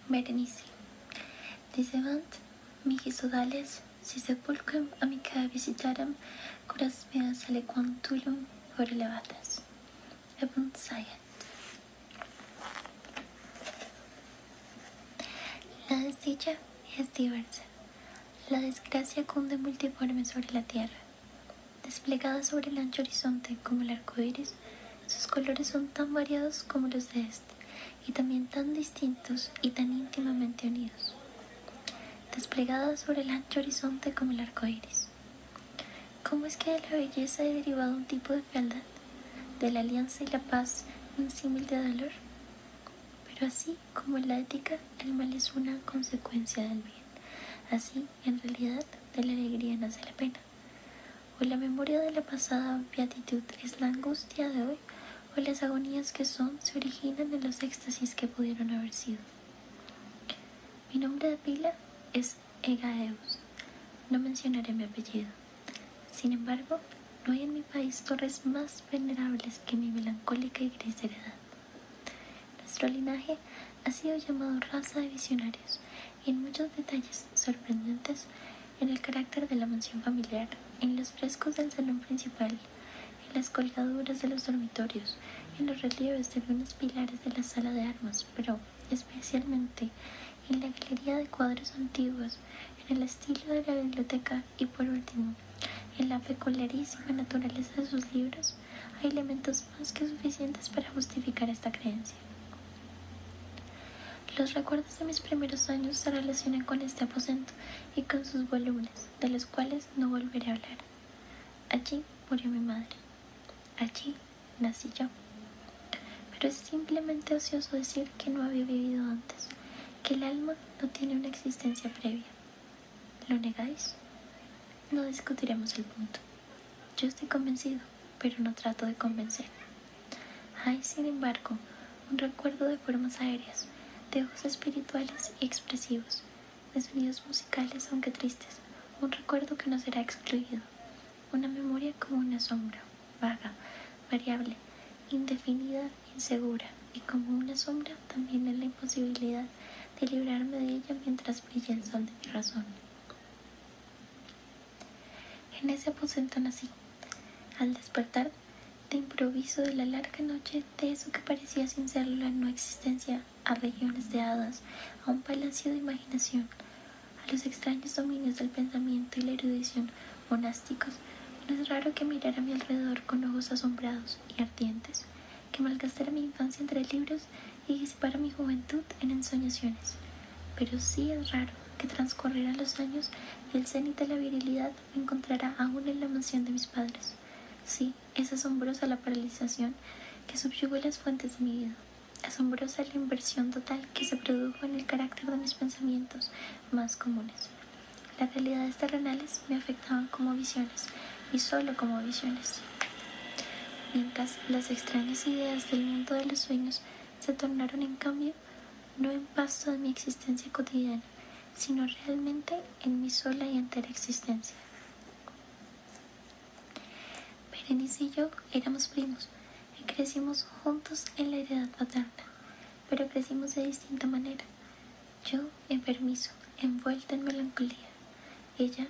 Berenice. Dicebant mihi sodales, si sepulcrum amica visitaram, curas meas aliquantulum por elevatas. Ebunt Sayat. La desdicha es diversa. La desgracia cunde multiforme sobre la tierra. Desplegada sobre el ancho horizonte como el arco iris, sus colores son tan variados como los de este, y también tan distintos y tan íntimamente unidos. Desplegada sobre el ancho horizonte como el arco iris. ¿Cómo es que de la belleza he derivado un tipo de fealdad? De la alianza y la paz, un símil de dolor. Pero así como en la ética, el mal es una consecuencia del bien. Así, en realidad, de la alegría nace la pena. O la memoria de la pasada beatitud es la angustia de hoy, o las agonías que son se originan en los éxtasis que pudieron haber sido. Mi nombre de pila es Egaeus. No mencionaré mi apellido. Sin embargo, no hay en mi país torres más venerables que mi melancólica y gris heredad. Nuestro linaje ha sido llamado raza de visionarios, y en muchos detalles sorprendentes, en el carácter de la mansión familiar, en los frescos del salón principal, en las colgaduras de los dormitorios, en los relieves de algunos pilares de la sala de armas, pero especialmente en la galería de cuadros antiguos, en el estilo de la biblioteca y, por último, en la peculiarísima naturaleza de sus libros, hay elementos más que suficientes para justificar esta creencia. Los recuerdos de mis primeros años se relacionan con este aposento y con sus volúmenes, de los cuales no volveré a hablar. Allí murió mi madre. Allí nací yo. Pero es simplemente ocioso decir que no había vivido antes, que el alma no tiene una existencia previa. ¿Lo negáis? No discutiremos el punto. Yo estoy convencido, pero no trato de convencer. Hay, sin embargo, un recuerdo de formas aéreas, de ojos espirituales y expresivos, de sonidos musicales aunque tristes, un recuerdo que no será excluido, una memoria como una sombra, vaga, variable, indefinida, insegura, y como una sombra también en la imposibilidad de librarme de ella mientras brilla el sol de mi razón. En ese aposento nací. Al despertar, de improviso de la larga noche, de eso que parecía sin serlo la no existencia, a regiones de hadas, a un palacio de imaginación, a los extraños dominios del pensamiento y la erudición monásticos, no es raro que mirara a mi alrededor con ojos asombrados y ardientes, que malgastara mi infancia entre libros y disipara mi juventud en ensoñaciones. Pero sí es raro que transcurrieran los años y el cenit de la virilidad me encontrara aún en la mansión de mis padres. Sí, es asombrosa la paralización que subyugó las fuentes de mi vida. Asombrosa la inversión total que se produjo en el carácter de mis pensamientos más comunes. Las realidades terrenales me afectaban como visiones, y solo como visiones, mientras las extrañas ideas del mundo de los sueños se tornaron en cambio no en pasto de mi existencia cotidiana, sino realmente en mi sola y entera existencia. Berenice y yo éramos primos y crecimos juntos en la heredad paterna, pero crecimos de distinta manera. Yo, enfermizo, envuelta en melancolía. Ella,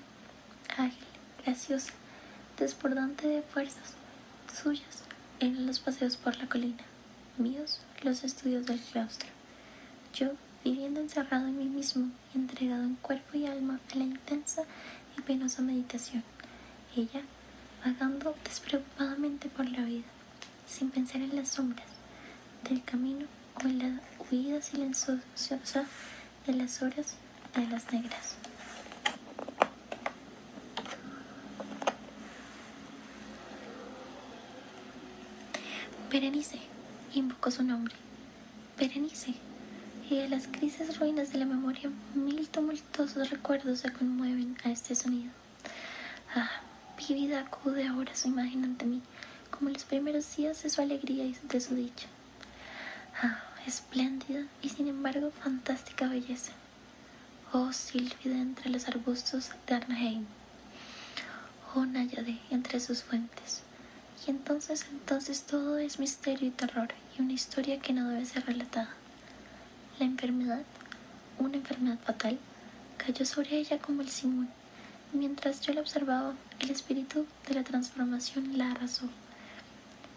ágil, graciosa, desbordante de fuerzas. Suyas eran los paseos por la colina, míos los estudios del claustro. Yo, viviendo encerrado en mí mismo y entregado en cuerpo y alma a la intensa y penosa meditación. Ella, vagando despreocupadamente por la vida, sin pensar en las sombras del camino o en la huida silenciosa de las horas de las negras. Berenice, invocó su nombre. Berenice. Y de las grises ruinas de la memoria, 1000 tumultuosos recuerdos se conmueven a este sonido. Ah, vívida acude ahora su imagen ante mí, como los primeros días de su alegría y de su dicha. Ah, espléndida y sin embargo fantástica belleza. Oh, Sílfide entre los arbustos de Arnheim. Oh, Náyade entre sus fuentes. Y entonces todo es misterio y terror, y una historia que no debe ser relatada. La enfermedad, una enfermedad fatal, cayó sobre ella como el simón. Mientras yo la observaba, el espíritu de la transformación la arrasó,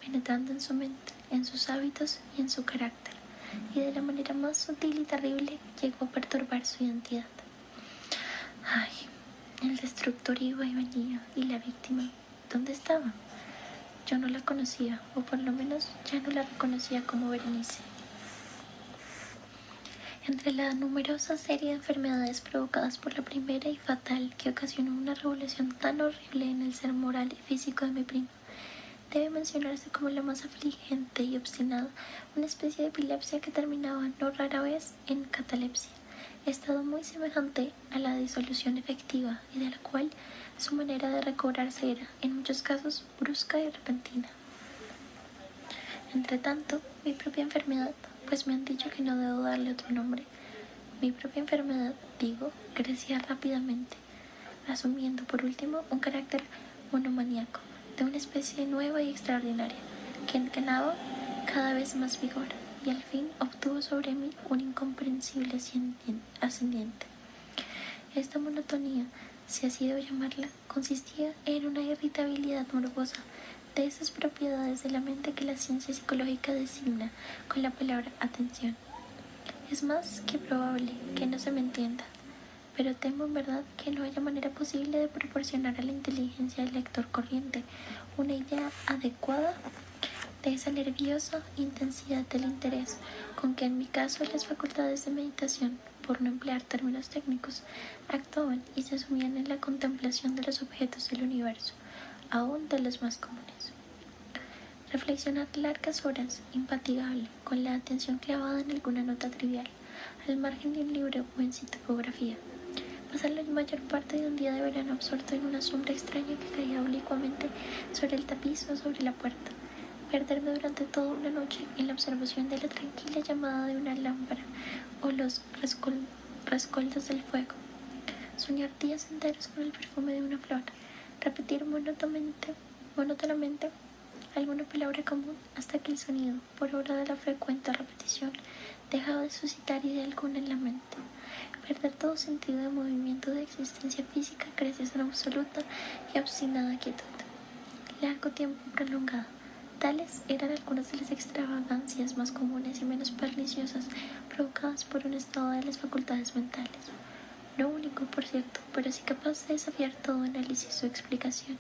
penetrando en su mente, en sus hábitos y en su carácter, y de la manera más sutil y terrible llegó a perturbar su identidad. Ay, el destructor iba y venía, y la víctima, ¿dónde estaba? Yo no la conocía, o por lo menos ya no la reconocía como Berenice. Entre la numerosa serie de enfermedades provocadas por la primera y fatal que ocasionó una revolución tan horrible en el ser moral y físico de mi prima, debe mencionarse como la más afligente y obstinada una especie de epilepsia que terminaba no rara vez en catalepsia, estado muy semejante a la disolución efectiva y de la cual su manera de recobrarse era, en muchos casos, brusca y repentina. Entretanto, mi propia enfermedad, pues me han dicho que no debo darle otro nombre, mi propia enfermedad, digo, crecía rápidamente, asumiendo por último un carácter monomaníaco, de una especie nueva y extraordinaria, que ganaba cada vez más vigor, y al fin obtuvo sobre mí un incomprensible ascendiente. Esta monotonía, si así debo llamarla, consistía en una irritabilidad morbosa, de esas propiedades de la mente que la ciencia psicológica designa con la palabra atención. Es más que probable que no se me entienda, pero temo en verdad que no haya manera posible de proporcionar a la inteligencia del lector corriente una idea adecuada de esa nerviosa intensidad del interés con que en mi caso las facultades de meditación, por no emplear términos técnicos, actuaban y se asumían en la contemplación de los objetos del universo, aún de los más comunes. Reflexionar largas horas, infatigable, con la atención clavada en alguna nota trivial, al margen de un libro o en su tipografía. Pasar la mayor parte de un día de verano absorto en una sombra extraña que caía oblicuamente sobre el tapiz o sobre la puerta. Perderme durante toda una noche en la observación de la tranquila llamada de una lámpara o los rescoldos del fuego. Soñar días enteros con el perfume de una flor. Repetir monótonamente alguna palabra común hasta que el sonido, por obra de la frecuente repetición, dejaba de suscitar idea alguna en la mente. Perder todo sentido de movimiento de existencia física gracias a una absoluta y obstinada quietud. Largo tiempo prolongado. Tales eran algunas de las extravagancias más comunes y menos perniciosas provocadas por un estado de las facultades mentales. No único, por cierto, pero sí capaz de desafiar todo análisis o explicación.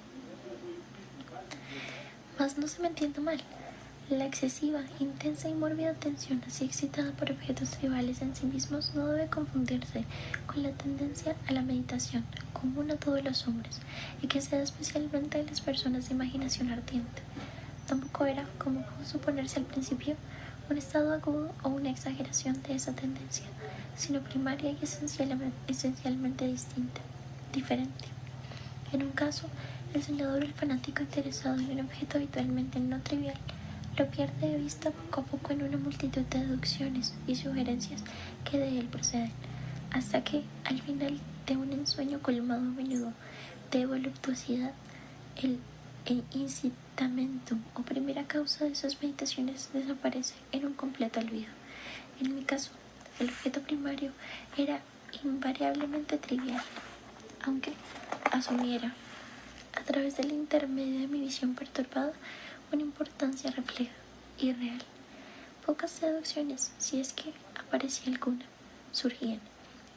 Mas no se me entienda mal. La excesiva, intensa y mórbida atención así excitada por objetos tribales en sí mismos no debe confundirse con la tendencia a la meditación, común a todos los hombres, y que se da especialmente en las personas de imaginación ardiente. Tampoco era, como pudo suponerse al principio, un estado agudo o una exageración de esa tendencia, sino primaria y esencialmente distinta, diferente. En un caso, el soñador o el fanático interesado en un objeto habitualmente no trivial lo pierde de vista poco a poco en una multitud de deducciones y sugerencias que de él proceden, hasta que, al final de un ensueño colmado a menudo de voluptuosidad, el incitamentum o primera causa de esas meditaciones desaparece en un completo olvido. En mi caso, el objeto primario era invariablemente trivial, aunque asumiera, a través del intermedio de mi visión perturbada, una importancia refleja y real. Pocas seducciones, si es que aparecía alguna, surgían,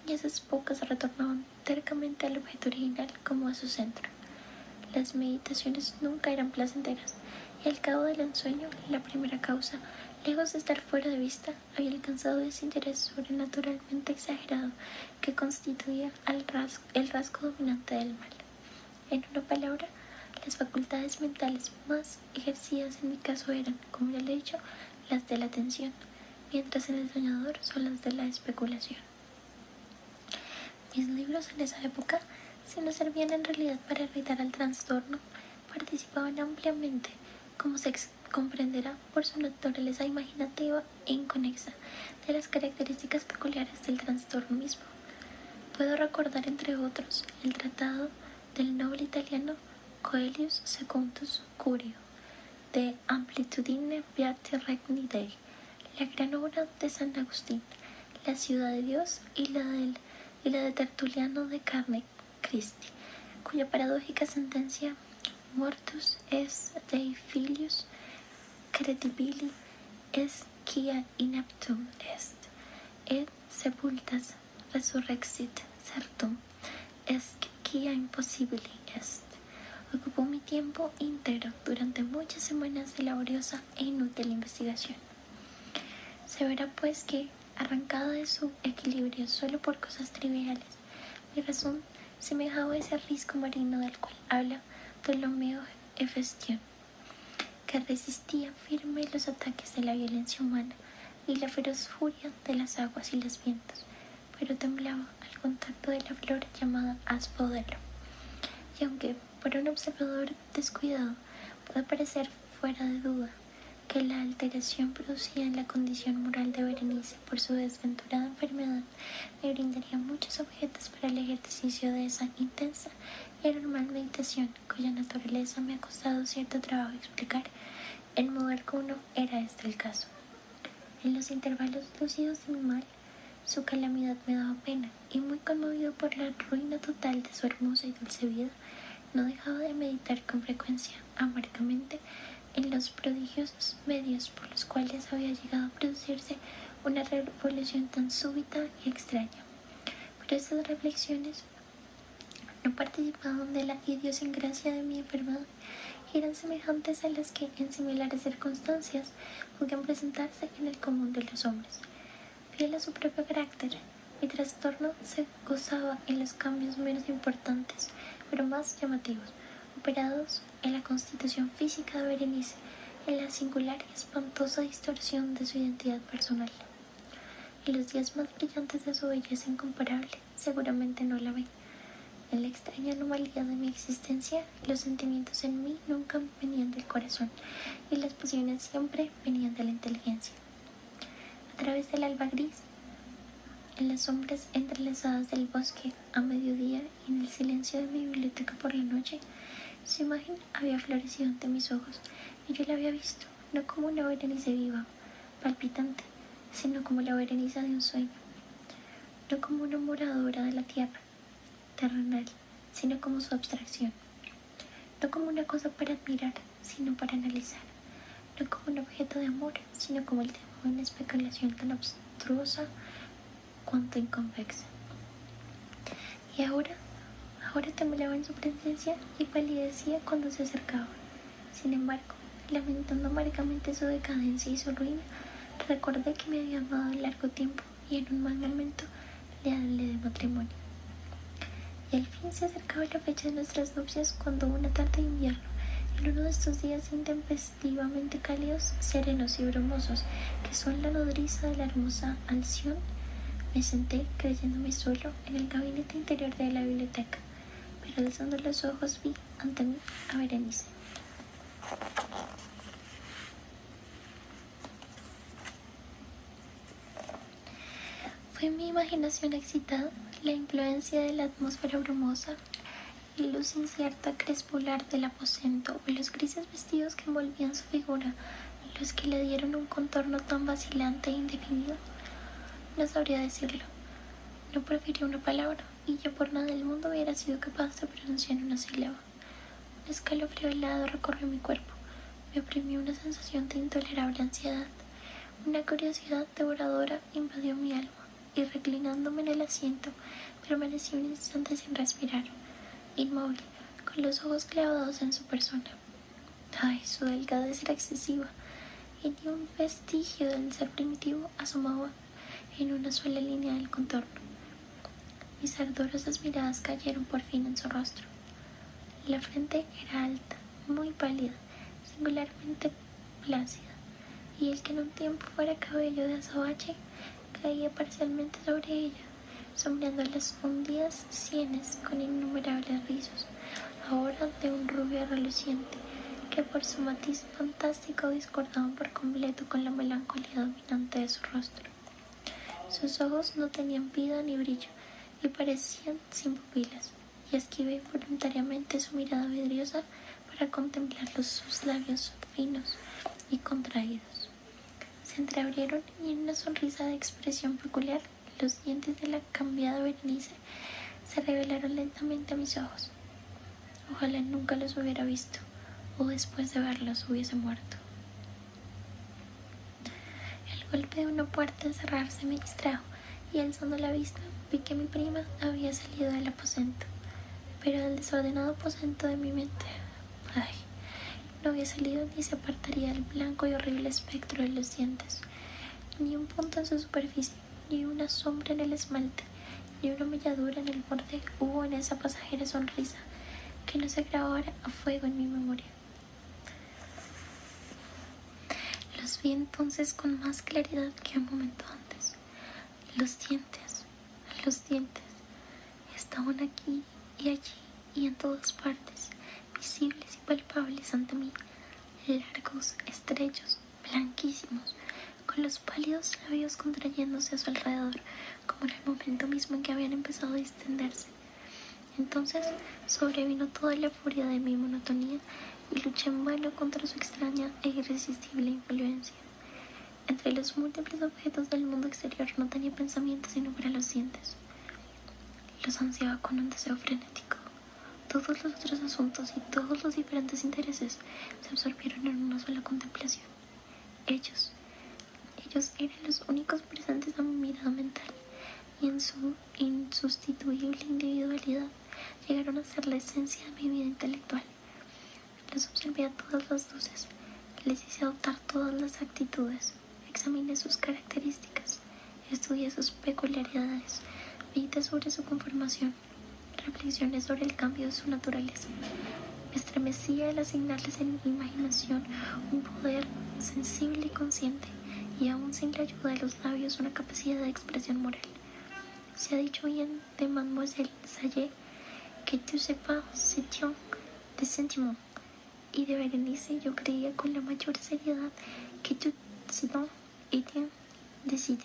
y esas pocas retornaban tercamente al objeto original como a su centro. Las meditaciones nunca eran placenteras, y al cabo del ensueño, la primera causa, lejos de estar fuera de vista, había alcanzado ese interés sobrenaturalmente exagerado que constituía el rasgo dominante del mal. En una palabra, las facultades mentales más ejercidas en mi caso eran, como ya le he dicho, las de la atención, mientras en el soñador son las de la especulación. Mis libros en esa época, si no servían en realidad para evitar el trastorno, participaban ampliamente, como se comprenderá por su naturaleza imaginativa e inconexa, de las características peculiares del trastorno mismo. Puedo recordar, entre otros, el tratado del noble italiano Coelius Secundus Curio, de Amplitudine Beati Regni Dei, la gran obra de San Agustín, La ciudad de Dios y la de Tertuliano de Carne Christi, cuya paradójica sentencia mortus est Dei filius credibili est quia ineptum est, et sepultas resurrexit certum est quia impossibili est. Ocupó mi tiempo íntegro durante muchas semanas de laboriosa e inútil investigación. Se verá pues que, arrancada de su equilibrio solo por cosas triviales, mi razón semejaba a ese risco marino del cual habla Ptolomeo Hefestión, que resistía firme los ataques de la violencia humana y la feroz furia de las aguas y los vientos, pero temblaba al contacto de la flor llamada asphodelo. Y aunque para un observador descuidado puede parecer fuera de duda que la alteración producida en la condición moral de Berenice por su desventurada enfermedad me brindaría muchos objetos para el ejercicio de esa intensa y anormal meditación cuya naturaleza me ha costado cierto trabajo explicar, en modo alguno era este el caso. En los intervalos lúcidos de mi mal, su calamidad me daba pena, y muy conmovido por la ruina total de su hermosa y dulce vida, no dejaba de meditar con frecuencia, amargamente, en los prodigiosos medios por los cuales había llegado a producirse una revolución tan súbita y extraña. Pero estas reflexiones no participaban de la idiosincrasia de mi enfermedad y eran semejantes a las que en similares circunstancias podían presentarse en el común de los hombres. Fiel a su propio carácter, mi trastorno se gozaba en los cambios menos importantes, pero más llamativos, operados en la constitución física de Berenice, en la singular y espantosa distorsión de su identidad personal. En los días más brillantes de su belleza incomparable, seguramente no la ve. En la extraña anomalía de mi existencia, los sentimientos en mí nunca venían del corazón, y las pasiones siempre venían de la inteligencia. A través del alba gris, en las sombras entrelazadas del bosque a mediodía y en el silencio de mi biblioteca por la noche, su imagen había florecido ante mis ojos, y yo la había visto, no como una Berenice viva, palpitante, sino como la Berenice de un sueño, no como una moradora de la tierra terrenal, sino como su abstracción, no como una cosa para admirar, sino para analizar, no como un objeto de amor, sino como el tema de una especulación tan abstrusa cuanto inconvexa. Y ahora temblaba en su presencia y palidecía cuando se acercaba. Sin embargo, lamentando amargamente su decadencia y su ruina, recordé que me había amado largo tiempo y en un mal momento le hablé de matrimonio. Y al fin se acercaba la fecha de nuestras nupcias cuando una tarde de invierno, en uno de estos días intempestivamente cálidos, serenos y brumosos, que son la nodriza de la hermosa Alción, me senté, creyéndome solo, en el gabinete interior de la biblioteca, pero alzando los ojos vi ante mí a Berenice. Fue mi imaginación excitada, la influencia de la atmósfera brumosa, la luz incierta crespular del aposento y los grises vestidos que envolvían su figura, los que le dieron un contorno tan vacilante e indefinido. No sabría decirlo. No profirió una palabra, y yo por nada del mundo hubiera sido capaz de pronunciar una sílaba. Un escalofrío helado recorrió mi cuerpo. Me oprimió una sensación de intolerable ansiedad. Una curiosidad devoradora invadió mi alma, y reclinándome en el asiento, permanecí un instante sin respirar, inmóvil, con los ojos clavados en su persona. Ay, su delgadez era excesiva, y ni un vestigio del ser primitivo asomaba en una sola línea del contorno. Mis ardorosas miradas cayeron por fin en su rostro. La frente era alta, muy pálida, singularmente plácida, y el que en un tiempo fuera cabello de azabache caía parcialmente sobre ella, sombreando las hundidas sienes con innumerables rizos, ahora de un rubio reluciente, que por su matiz fantástico discordaban por completo con la melancolía dominante de su rostro. Sus ojos no tenían vida ni brillo, y parecían sin pupilas, y esquivé voluntariamente su mirada vidriosa para contemplar sus labios finos y contraídos. Se entreabrieron y en una sonrisa de expresión peculiar, los dientes de la cambiada Berenice se revelaron lentamente a mis ojos. Ojalá nunca los hubiera visto, o después de verlos hubiese muerto. El golpe de una puerta al cerrarse me distrajo, y alzando la vista vi que mi prima había salido del aposento, pero del desordenado aposento de mi mente. Ay, no había salido ni se apartaría del blanco y horrible espectro de los dientes, ni un punto en su superficie, ni una sombra en el esmalte, ni una holladura en el borde hubo en esa pasajera sonrisa que no se grabara a fuego en mi memoria. Los vi entonces con más claridad que un momento antes. Los dientes, estaban aquí y allí y en todas partes, visibles y palpables ante mí, largos, estrechos, blanquísimos, con los pálidos labios contrayéndose a su alrededor, como en el momento mismo en que habían empezado a distenderse. Entonces sobrevino toda la furia de mi monotonía y luché en vano contra su extraña e irresistible influencia. Entre los múltiples objetos del mundo exterior no tenía pensamiento sino para los dientes. Los ansiaba con un deseo frenético. Todos los otros asuntos y todos los diferentes intereses se absorbieron en una sola contemplación. Ellos eran los únicos presentes a mi mirada mental, y en su insustituible individualidad llegaron a ser la esencia de mi vida intelectual. Los observé a todas las luces, les hice adoptar todas las actitudes, examiné sus características, estudié sus peculiaridades, medité sobre su conformación, reflexioné sobre el cambio de su naturaleza. Me estremecía al asignarles en mi imaginación un poder sensible y consciente, y aún sin la ayuda de los labios una capacidad de expresión moral. Se ha dicho bien de Mademoiselle Sayet que tout se pas se tient de sentiment, y de Berenice yo creía con la mayor seriedad que tout se tient était décidé.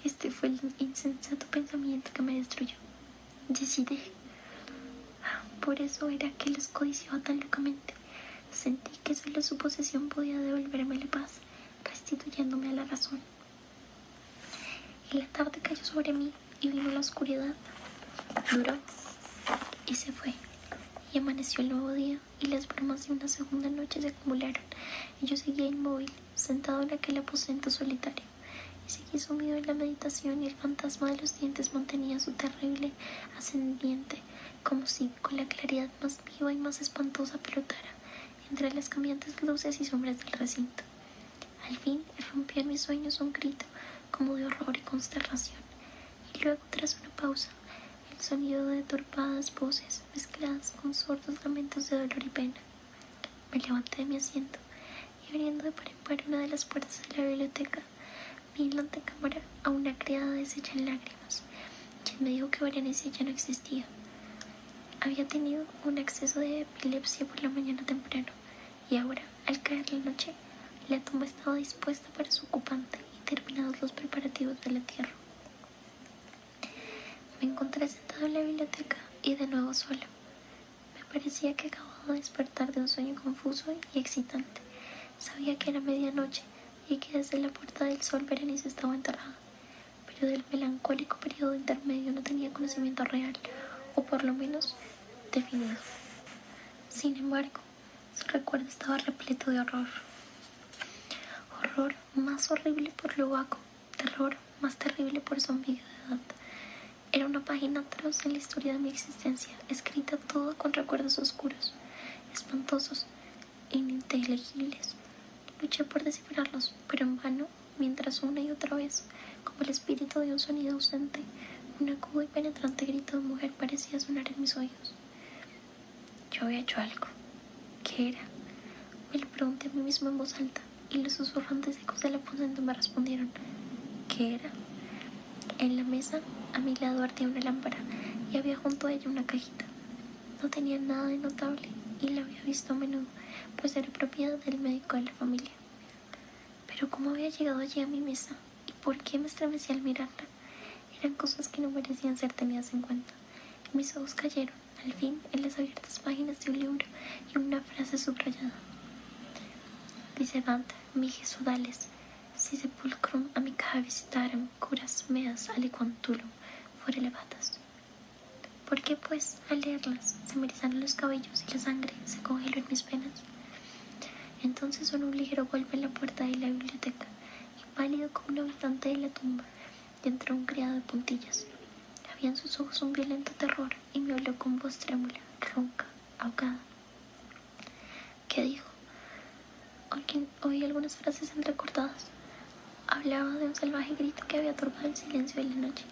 Este fue el insensato pensamiento que me destruyó. Decidé. Por eso era que los codiciaba tan locamente. Sentí que solo su posesión podía devolverme la paz, restituyéndome a la razón. Y la tarde cayó sobre mí y vino la oscuridad. Duró y se fue. Y amaneció el nuevo día y las bromas de una segunda noche se acumularon. Y yo seguía inmóvil, sentado en aquel aposento solitario. Y seguí sumido en la meditación, y el fantasma de los dientes mantenía su terrible ascendiente, como si con la claridad más viva y más espantosa flotara entre las cambiantes luces y sombras del recinto. Al fin irrumpió en mis sueños un grito como de horror y consternación, y luego, tras una pausa, el sonido de turbadas voces mezcladas con sordos lamentos de dolor y pena. Me levanté de mi asiento y, abriendo de par en par una de las puertas de la biblioteca, vi en la antecámara a una criada deshecha en lágrimas, quien me dijo que Berenice ya no existía. Había tenido un acceso de epilepsia por la mañana temprano, y ahora, al caer la noche, la tumba estaba dispuesta para su ocupante y terminados los preparativos del entierro. Me encontré sentado en la biblioteca y de nuevo solo. Me parecía que acababa de despertar de un sueño confuso y excitante. Sabía que era medianoche y que desde la Puerta del Sol Berenice estaba enterrada, pero del melancólico periodo intermedio no tenía conocimiento real, o por lo menos definido. Sin embargo, su recuerdo estaba repleto de horror. Horror más horrible por lo vago, terror más terrible por su ambigüedad. Era una página atroz en la historia de mi existencia, escrita toda con recuerdos oscuros, espantosos e ininteligibles. Luché por descifrarlos, pero en vano, mientras una y otra vez, como el espíritu de un sonido ausente, un agudo y penetrante grito de mujer parecía sonar en mis oídos. Yo había hecho algo. ¿Qué era? Me lo pregunté a mí mismo en voz alta, y los susurrantes ecos del aposento me respondieron. ¿Qué era? En la mesa, a mi lado ardía una lámpara, y había junto a ella una cajita. No tenía nada de notable, y la había visto a menudo, pues era propiedad del médico de la familia. Pero ¿cómo había llegado allí a mi mesa? ¿Y por qué me estremecí al mirarla? Eran cosas que no merecían ser tenidas en cuenta. Mis ojos cayeron, al fin, en las abiertas páginas de un libro y una frase subrayada. visebant mihi sudales, si sepulcrum amicae visitarem curas meas aliquam tulum fore levatas. ¿Por qué, pues, al leerlas, se me erizaron los cabellos y la sangre se congeló en mis venas? Entonces sonó un ligero golpe en la puerta de la biblioteca, y pálido como un habitante de la tumba, y entró un criado de puntillas. Había en sus ojos un violento terror, y me habló con voz trémula, ronca, ahogada. ¿Qué dijo? Oí algunas frases entrecortadas. Hablaba de un salvaje grito que había turbado el silencio de la noche,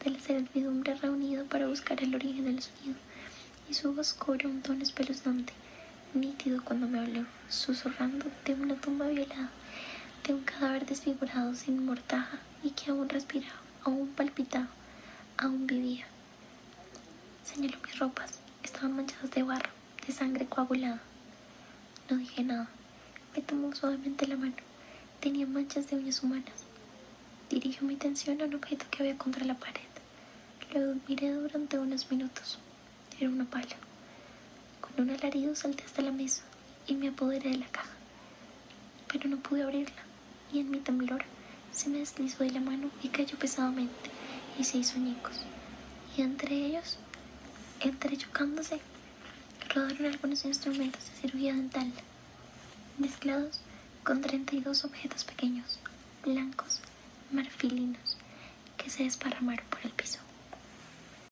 de la servidumbre reunida para buscar el origen del sonido, y su voz cobró un tono espeluznante, nítido cuando me habló, susurrando de una tumba violada, de un cadáver desfigurado sin mortaja y que aún respiraba, aún palpitaba, aún vivía. Señaló mis ropas, estaban manchadas de barro, de sangre coagulada. No dije nada. Me tomó suavemente la mano. Tenía manchas de uñas humanas. Dirigió mi atención a un objeto que había contra la pared. Lo miré durante unos minutos. Era una pala. Con un alarido salté hasta la mesa y me apoderé de la caja. Pero no pude abrirla, y en mi temblor se me deslizó de la mano y cayó pesadamente y se hizo añicos. Y entre ellos, entrechocándose, rodaron algunos instrumentos de cirugía dental, mezclados con 32 objetos pequeños, blancos, marfilinos, que se desparramaron por el piso.